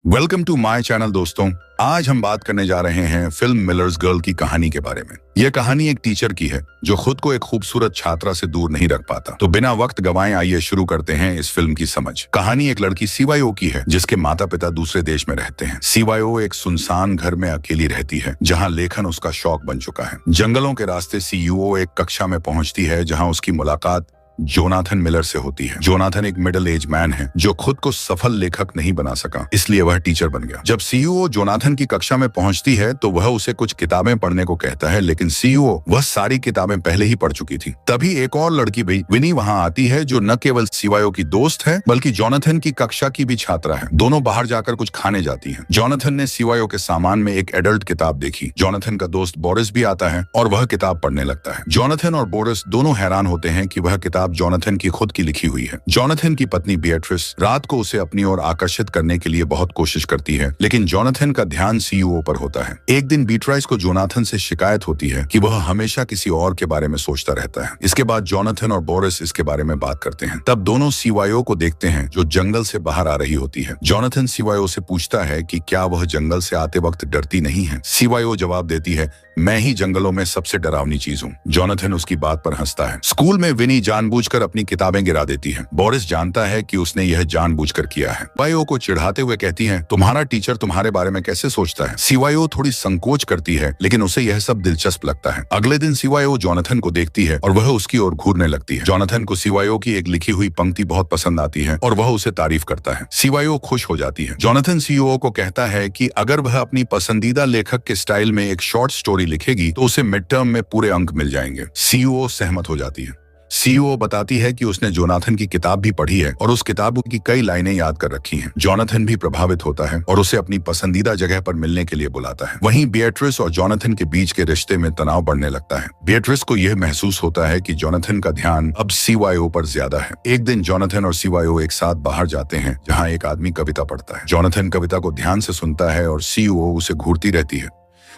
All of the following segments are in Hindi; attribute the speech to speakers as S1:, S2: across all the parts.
S1: वेलकम टू माय चैनल दोस्तों। आज हम बात करने जा रहे हैं फिल्म मिलर्स गर्ल की कहानी के बारे में। यह कहानी एक टीचर की है जो खुद को एक खूबसूरत छात्रा से दूर नहीं रख पाता। तो बिना वक्त गवाए आइए शुरू करते हैं इस फिल्म की समझ। कहानी एक लड़की सीवाईओ की है जिसके माता पिता दूसरे देश में रहते हैं। सीवाईओ एक सुनसान घर में अकेली रहती है जहाँ लेखन उसका शौक बन चुका है। जंगलों के रास्ते सीईओ एक कक्षा में पहुंचती है जहाँ उसकी मुलाकात जोनाथन मिलर से होती है। जोनाथन एक मिडिल एज मैन है जो खुद को सफल लेखक नहीं बना सका, इसलिए वह टीचर बन गया। जब सीईओ जोनाथन की कक्षा में पहुंचती है तो वह उसे कुछ किताबें पढ़ने को कहता है, लेकिन सीईओ वह सारी किताबें पहले ही पढ़ चुकी थी। तभी एक और लड़की भी विनी वहां आती है जो न केवल सीवाईओ की दोस्त है बल्कि जोनाथन की कक्षा की भी छात्रा है। दोनों बाहर जाकर कुछ खाने जाती है। जोनाथन ने सीवाईओ के सामान में एक एडल्ट किताब देखी। जोनाथन का दोस्त बोरिस भी आता है और वह किताब पढ़ने लगता है। जोनाथन और बोरिस दोनों हैरान होते हैं कि वह किताब जोनाथन की खुद की लिखी हुई है। जोनाथन की पत्नी बिएट्रिस रात को उसे अपनी ओर आकर्षित करने के लिए बहुत कोशिश करती है, लेकिन जोनाथन का ध्यान सीईओ पर होता है। एक दिन बीट्राइस को जोनाथन से शिकायत होती है कि वह हमेशा किसी और के बारे में सोचता रहता है। इसके बाद जोनाथन और बोरिस इसके बारे में बात करते हैं। तब दोनों सीवाईओ को देखते हैं जो जंगल से बाहर आ रही होती है। जोनाथन सीवाईओ से पूछता है कि क्या वह जंगल से आते वक्त डरती नहीं है। सीवाईओ जवाब देती है, मैं ही जंगलों में सबसे डरावनी चीज हूँ। जोनाथन उसकी बात पर हंसता है। स्कूल में विनी जानबूझकर अपनी किताबें गिरा देती है। बोरिस जानता है कि उसने यह जानबूझकर किया है। सीवाईओ को चिढ़ाते हुए कहती है, तुम्हारा टीचर तुम्हारे बारे में कैसे सोचता है। सीवाईओ थोड़ी संकोच करती है, लेकिन उसे यह सब दिलचस्प लगता है। अगले दिन सीवाईओ जोनाथन को देखती है और वह उसकी ओर घूरने लगती है। जोनाथन को सीवाईओ की एक लिखी हुई पंक्ति बहुत पसंद आती है और वह उसे तारीफ करता है। सीवाईओ खुश हो जाती है। जोनाथन सीईओ को कहता है कि अगर वह अपनी पसंदीदा लेखक के स्टाइल में एक शॉर्ट स्टोरी लिखेगी तो उसे मिड टर्म में पूरे अंक मिल जाएंगे। सीईओ सहमत हो जाती है। सीईओ बताती है कि उसने जोनाथन की किताब भी पढ़ी है और उस किताब की कई लाइनें याद कर रखी हैं। जोनाथन भी प्रभावित होता है और उसे अपनी पसंदीदा जगह पर मिलने के लिए बुलाता है। वहीं बिएट्रिस और जोनाथन के बीच के रिश्ते में तनाव बढ़ने लगता है। बिएट्रिस को यह महसूस होता है कि जोनाथन का ध्यान अब सीवाईओ पर ज्यादा है। एक दिन जोनाथन और सीवाईओ एक साथ बाहर जाते हैं जहाँ एक आदमी कविता पढ़ता है। जोनाथन कविता को ध्यान से सुनता है और सीईओ उसे घूरती रहती है।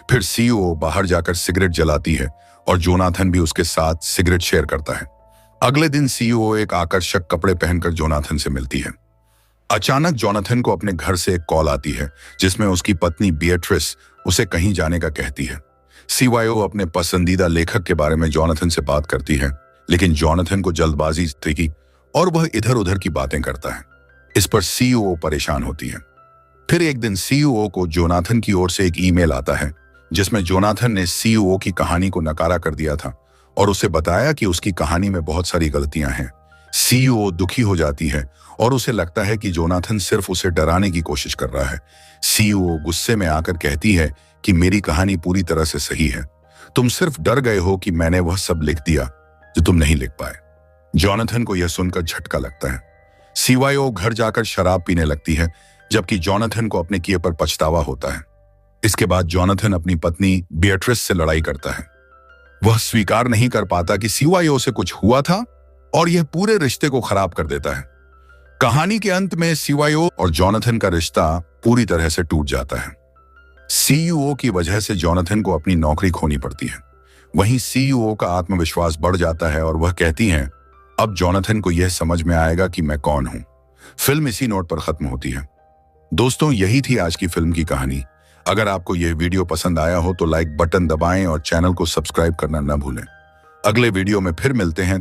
S1: फिर सीईओ बाहर जाकर सिगरेट जलाती है और जोनाथन भी उसके साथ सिगरेट शेयर करता है। अगले दिन सीईओ एक आकर्षक कपड़े पहनकर जोनाथन से मिलती है। अचानक जोनाथन को अपने घर से एक कॉल आती है जिसमें उसकी पत्नी बिएट्रिस उसे कहीं जाने का कहती है। सीवाईओ अपने पसंदीदा लेखक के बारे में जोनाथन से बात करती है, लेकिन जोनाथन को जल्दबाजी थी और वह इधर उधर की बातें करता है। इस पर सीईओ परेशान होती है। फिर एक दिन सीईओ को जोनाथन की ओर से एक ईमेल आता है जिसमें जोनाथन ने सीईओ की कहानी को नकारा कर दिया था और उसे बताया कि उसकी कहानी में बहुत सारी गलतियां हैं। सीईओ दुखी हो जाती है और उसे लगता है कि जोनाथन सिर्फ उसे डराने की कोशिश कर रहा है। सीईओ गुस्से में आकर कहती है कि मेरी कहानी पूरी तरह से सही है, तुम सिर्फ डर गए हो कि मैंने वह सब लिख दिया जो तुम नहीं लिख पाए। जोनाथन को यह सुनकर झटका लगता है। सीवाईओ घर जाकर शराब पीने लगती है जबकि जोनाथन को अपने किए पर पछतावा होता है। इसके बाद जोनाथन अपनी पत्नी बिएट्रिस से लड़ाई करता है। वह स्वीकार नहीं कर पाता कि सीवाईओ से कुछ हुआ था और यह पूरे रिश्ते को खराब कर देता है। कहानी के अंत में सीवाईओ और जोनाथन का रिश्ता पूरी तरह से टूट जाता है। सीईओ की वजह से जोनाथन को अपनी नौकरी खोनी पड़ती है। वहीं सीईओ का आत्मविश्वास बढ़ जाता है और वह कहती हैं, अब जोनाथन को यह समझ में आएगा कि मैं कौन हूं। फिल्म इसी नोट पर खत्म होती है। दोस्तों, यही थी आज की फिल्म की कहानी। अगर आपको यह वीडियो पसंद आया हो तो लाइक बटन दबाएं और चैनल को सब्सक्राइब करना न भूलें। अगले वीडियो में फिर मिलते हैं।